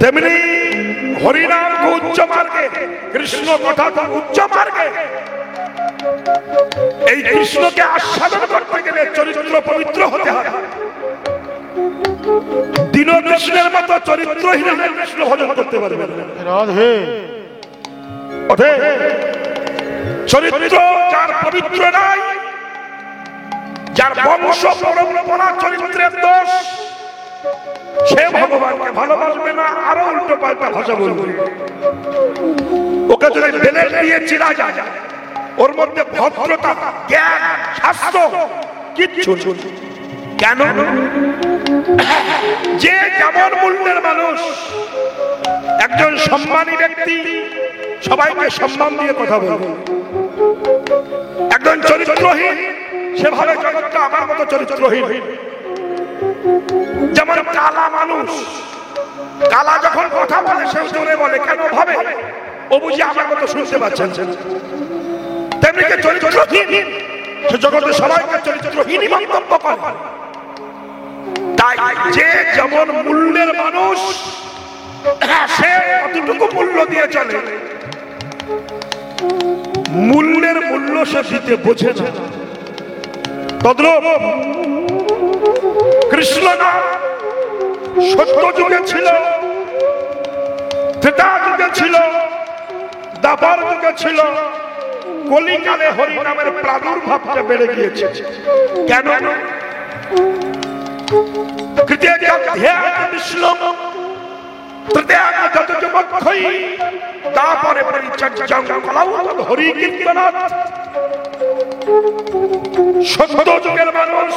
তেমনি হরিনাম উচ্চ মার্গে, কৃষ্ণ কথা উচ্চ মার্গে। এই কৃষ্ণকে আস্বাদন করতে গেলে চরিত্র পবিত্র হতে হবে। দীন কৃষ্ণের মতো চরিত্রহীন কৃষ্ণ ভজন করতে পারবে না। চরিত্র যার পবিত্র নাই, যার বংশ পরম্পরা চরিত্রের দোষ, সে ভগবানকে ভালোবাসবে না, আরো উল্টো পাল্টা ভাষা বলবে। ওকে যদি বেলে দিয়ে চিরা যায়, ওর মধ্যে ভদ্রতা, জ্ঞান, শাস্ত্র কিচ্ছু কেন? যে যেমন মূল্যের মানুষ, একজন সম্মানী ব্যক্তি সবাইকে সম্মান দিয়ে কথা বলবে। একজন চরিত্রহীন সেভাবে জগৎটা আমার মতো চরিত্রহীন। যেমন কালা মানুষ, কালা যখন কথা বলে সে জোরে বলে, কেন ভাবে ও বুঝি আমার মতো শুনতে পাচ্ছেন। তেমনি চরিত্রহীন সে জগতে সবাইকে চরিত্রহীনই মন্তব্য করে। তাই যে যেমন মূল্যের মানুষ সে কতটুকু মূল্য দিয়ে চলে, মূল্যের মূল্য সে দিতে বোঝে না। তদ্রূপ কৃষ্ণ না সত্য যুগে ছিল, ত্রেতা যুগে ছিল, দ্বাপর যুগে ছিল, কলিকালে হরিনামের প্রাদুর্ভাবটা বেড়ে গিয়েছে। কেন? তারপরে হরি কীর্তনাথ সত্য যুগের মানুষ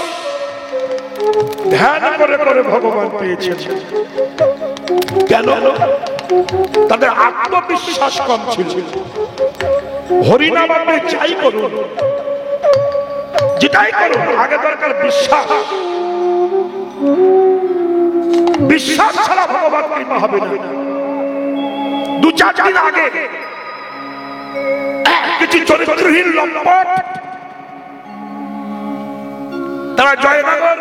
ধ্যান করে করে ভগবান পেয়েছে। কেন? তাদের আত্মবিশ্বাস কম ছিল। হরিনাম আপনি চাই করুন, যেটাই করুন, আগে দরকার বিশ্বাস। বিশ্বাস ছাড়া ভগবান কৃপা হবে না। দু চার দিন আগে কিছু চরিত্রহীন লম্পট তারা জয়নগর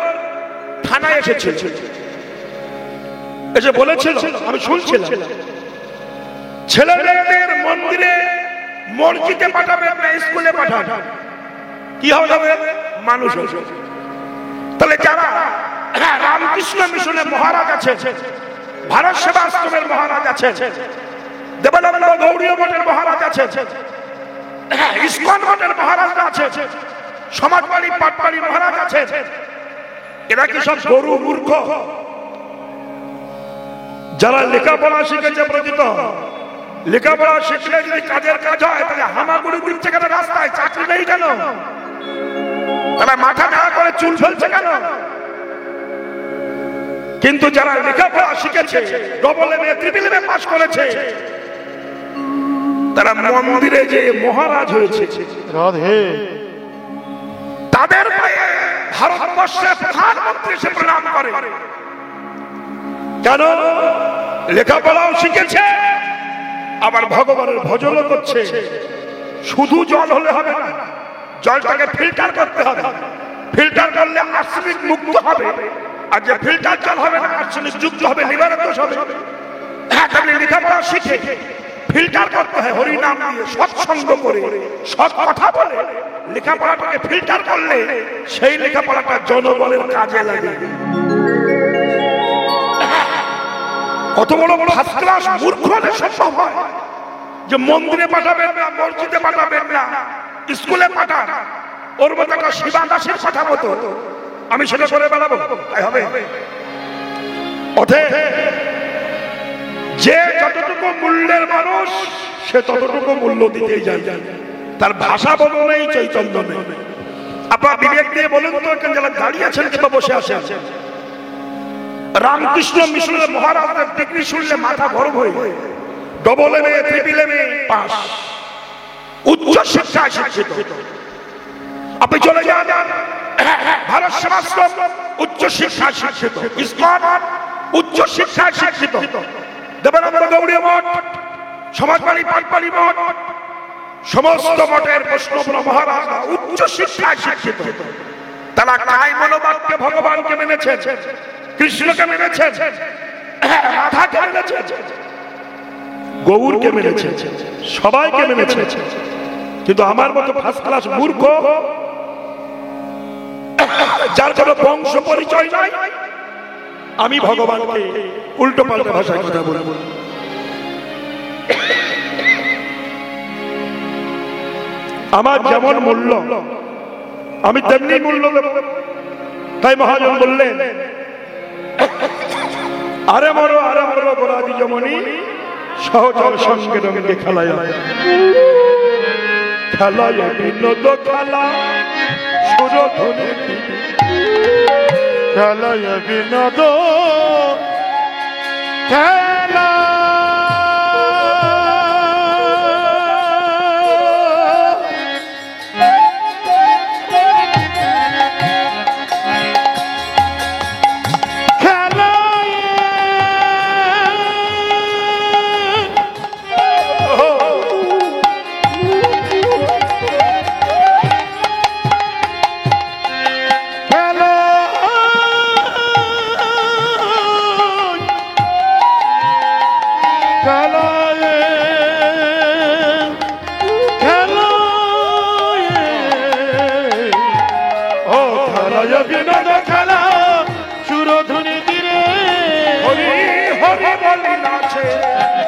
থানায় এসেছিল, এসে বলেছিল, আমি শুনছিলাম, ছেলে মেয়েদের মন্দিরে মসজিদে পাঠাবেন না, স্কুলে পাঠাবেন, কি হবে? মানুষ হবে। তাহলে যারা রামকৃষ্ণ মিশনের মহারাজ আছে, ভারত সেবাশ্রমের মহারাজ আছে, দেবানন্দ গৌড়ীয় মঠের মহারাজ আছে, ইস্কন মঠের মহারাজরা আছে, সমাজবাড়ি পাটবাড়ি মহারাজ আছে, এরা কি সব গরু মূর্খ? যারা লেখাপড়া শিখেছে প্রকৃত, লেখাপড়া শিখলে যদি কাজের কাজ হয়, তাহলে হামাগুড়ি দিচ্ছে কেন রাস্তায়? চাকরি নেই কেন? তারা মাথা ঢাকা করে চুল ফেলছে কেন? কিন্তু যারা লেখাপড়া শিখেছে, double MA triple MA pass করেছে, তারা মন্দিরে যে মহারাজ হয়েছে, তাদের পায়ে ভারতবর্ষের প্রধানমন্ত্রী সে প্রণাম করে। কেন? লেখাপড়াও শিখেছে, আবার ভগবানের ভজনও করছে। শুধু জল হলে হবে না, জলটাকে ফিল্টার করতে হবে। ফিল্টার করলে আর্সেনিক মুক্ত হবে, আর যে ফিল্টার জল হবে না, আর্সেনিক যুক্ত হবে, লিভারের দোষ হবে। হ্যাঁ, তাহলে লেখাপড়া শিখে ফিল্টার করতে হয় হরিনাম দিয়ে, সৎসঙ্গ করে, সৎ কথা বলে লেখাপড়াটাকে ফিল্টার করলে সেই লেখাপড়াটা জনগণের কাজে লাগে। কত বড় বড় ফার্স্ট ক্লাস মূর্খ হলে সম্ভব হয় যে মন্দিরে পাঠাবেন না, মসজিদে পাঠাবেন না, স্কুলে পাঠান। ওর মতো একটা শিবা দাসের কথা মতো আমি সেটা করে বেড়াবো, তাই হবে? যে যতটুকু মূল্যের মানুষ সে ততটুকু মূল্য দিতেই যায়। তার ভাষা বলো নেই, চৈতন্য নেই। আপনার বিবেক দিয়ে বলুন তো, এখানে যারা দাঁড়িয়ে আছেন কিংবা বসে আছেন, রামকৃষ্ণ মিশনের মহারাজের ডিগ্রি শুনলে মাথা গরম হয়ে, double MA triple MA pass, উচ্চ শিক্ষায় শিক্ষিত। আপনি চলে যান ভারত সেবাশ্রম, উচ্চ শিক্ষায় শিক্ষিত, ইস্কন উচ্চ শিক্ষায় শিক্ষিত, দেবানন্দ গৌড়ীয় মঠ, সমাজবাড়ি পাটবাড়ি মঠ, সমস্ত মঠের বৈষ্ণব মহারাজরা উচ্চ শিক্ষায় শিক্ষিত। তারা কায় মনোবাক্যে ভগবানকে মেনেছেন, কৃষ্ণকে মেনেছেন, রাধা রাধাকে মেনেছে, গৌরকে মেনেছে, সবাইকে মেনেছে। কিন্তু আমার মতো ফার্স্ট ক্লাস মূর্খ, যার কোনো বংশ পরিচয় নাই, আমি ভগবানকে উল্টো পাল্টা ভাষায় কথা বলবো। আমার যেমন মূল্য আমি তেমনি মূল্য দেব। তাই মহাজন বললেন, আরে মরো গোরাদি জমনি সহচর সঙ্গে রঙ্গে খেলায় খেলায় বিনোদ খেলা সুরধুনি খেলায় বিনোদ খেলা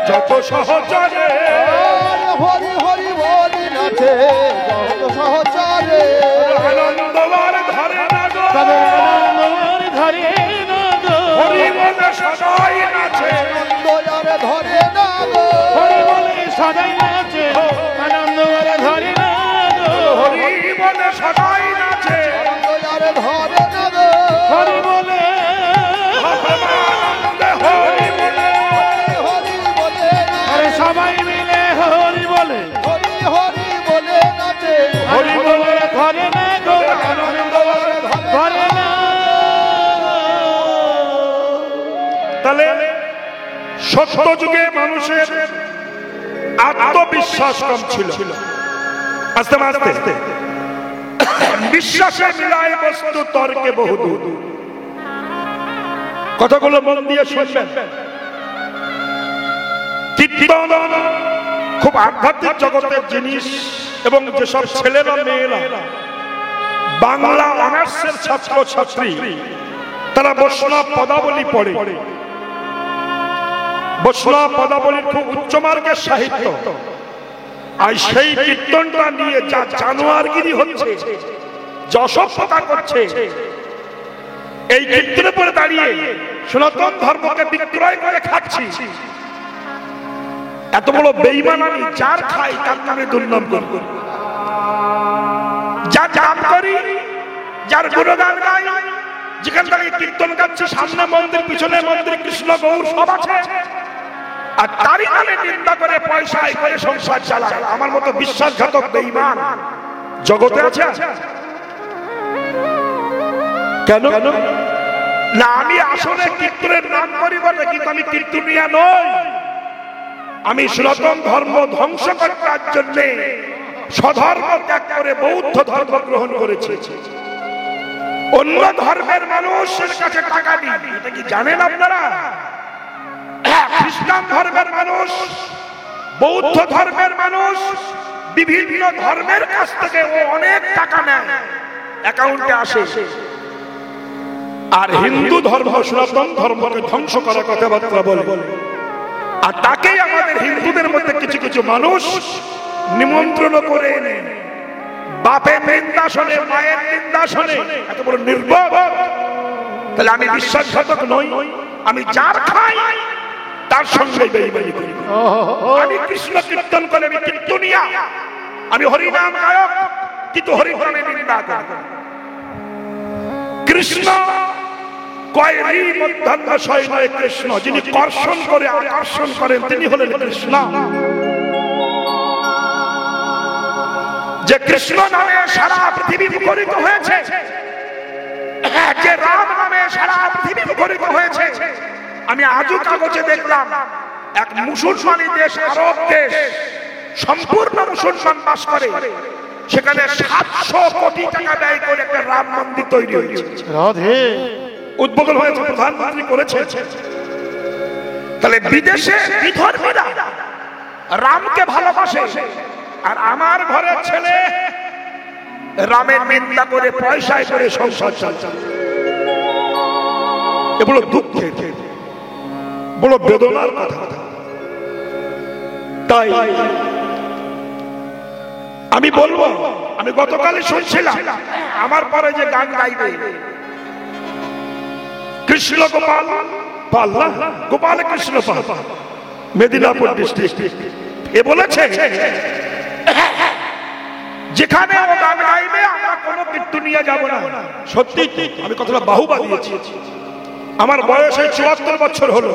যত সহচরে হরি হরি বলি নাচে যত সহচরে আনন্দবার ধরে না গো, আনন্দবার ধরে না গো, হরি বলে সদাই নাচে আনন্দবার ধরে না গো, হরি বলে সদাই নাচে আনন্দবার ধরে না গো, হরি বলে সদাই নাচে আনন্দবার ধরে না গো, হরি বলে হরি বলে হরি বলে আরে সবাই মিলে হরি বলে হরি হরি বলে নাচে হরি বলে ধরে না গো, আনন্দবার ধরে না। তাহলে সত্য যুগে মানুষের আত্মবিশ্বাস কম ছিল, আস্তে আস্তে বিশ্বাসে মিলায় বস্তু তর্কে বহুদূর। কথাগুলো মন দিয়ে শুনবেন। কীর্তন খুব আধ্যাত্মিক জগতের জিনিস, এবং যেসব ছেলেরা মেয়েরা বাংলা অনার্সের ছাত্র ছাত্রী তারা বৈষ্ণব পদাবলী পড়ে, বৈষ্ণব পদাবলীর খুব উচ্চমার্গের সাহিত্য, আর সেই কীর্তনটা নিয়ে যা জানোয়ারগিরি হচ্ছে, যশস্বতা করছে, এই কীর্তনের পরে দাঁড়িয়ে সনাতন ধর্মকে বিক্রয় করে খাচ্ছি, এত বড় বেঈমান আমি যার খাই তার নামে দুর্নাম করব, যা জাপ করি, যার গুণগান গাই, যেখান থেকে কীর্তন গাচ্ছি, সামনে মন্দির পিছনে মন্দির, কৃষ্ণ গৌর সব আছে, আর তারই নামে নিন্দা করে পয়সা আয় করে সংসার চালায়। আমার মতো বিশ্বাসঘাতক বেঈমান জগতে আছে? কেন না? আমি আসলে কীর্তনের নাম করি বলে, কিন্তু আমি কীর্তনিয়া নই। আমি সনাতন ধর্ম ধ্বংস করার জন্য স্বধর্ম ত্যাগ করে বৌদ্ধ ধর্ম গ্রহণ করেছি। অন্য ধর্মের মানুষের কাছে টাকা দিই, এটা কি জানেন আপনারা? খ্রিস্টান ধর্মের মানুষ, বৌদ্ধ ধর্মের মানুষ, বিভিন্ন ধর্মের কাছ থেকে ও অনেক টাকা নেয়, অ্যাকাউন্টে আসে। আর হিন্দু ধর্ম সনাতন ধর্মকে ধ্বংস করার কথাবার্তা বলে, আর তাকেই আমাদের হিন্দুদের মধ্যে কিছু কিছু মানুষ নিমন্ত্রণ করে এনে বাপের নিন্দা শোনে, মায়ের নিন্দা শোনে, এত বড় নির্বোধ। তাহলে আমি বিশ্বাসঘাতক নই, আমি যার খাই তার সঙ্গে বেঈমানি করি। আমি কৃষ্ণ কীর্তন করে আমি কীর্তনিয়া, আমি হরিনাম গায়ক, কিন্তু হরিনামে নিন্দা করি। কৃষ্ণ কয়রি মধ্যাহ্ন শয়নয় কৃষ্ণ, যিনি কর্ষণ করে আকর্ষণ করেন তিনি হলেন কৃষ্ণ। যে কৃষ্ণ নামে সারা পৃথিবী মুখরিত হয়েছে, যে রাম নামে সারা পৃথিবী মুখরিত হয়েছে। আমি আজও কাগজে দেখলাম এক মুসলমানি দেশ, আরব দেশ, সম্পূর্ণ মুসলমান বাস করে, সেখানে 700 কোটি টাকা ব্যয় করে একটা রাম মন্দির তৈরি হয়েছে। রাধে উদ্বোধন হয়েছে, প্রধানমন্ত্রী করেছে। তাহলে বিদেশে বিধর্মীরা রামকে ভালোবাসে, আর আমার ঘরের ছেলে রামের নিন্দা করে পয়সায় করে সংসার চালাচ্ছে। এ বড় দুঃখের, বড় বেদনার কথা। তাই আমি বলবো, আমি গতকালই শুনছিলাম আমার পরে যে গান গাইবে কৃষ্ণ গোপাল পাল, গোপাল কৃষ্ণ পাল, মেদিনীপুর ডিস্ট্রিক্ট, এ বলেছে যেখানে ও গান গাইবে আমরা কোনো কীর্তন নিয়ে যাব না। সত্যি আমি কথাটা বাহুবা দিয়েছি। আমার বয়স 74 বছর হলো,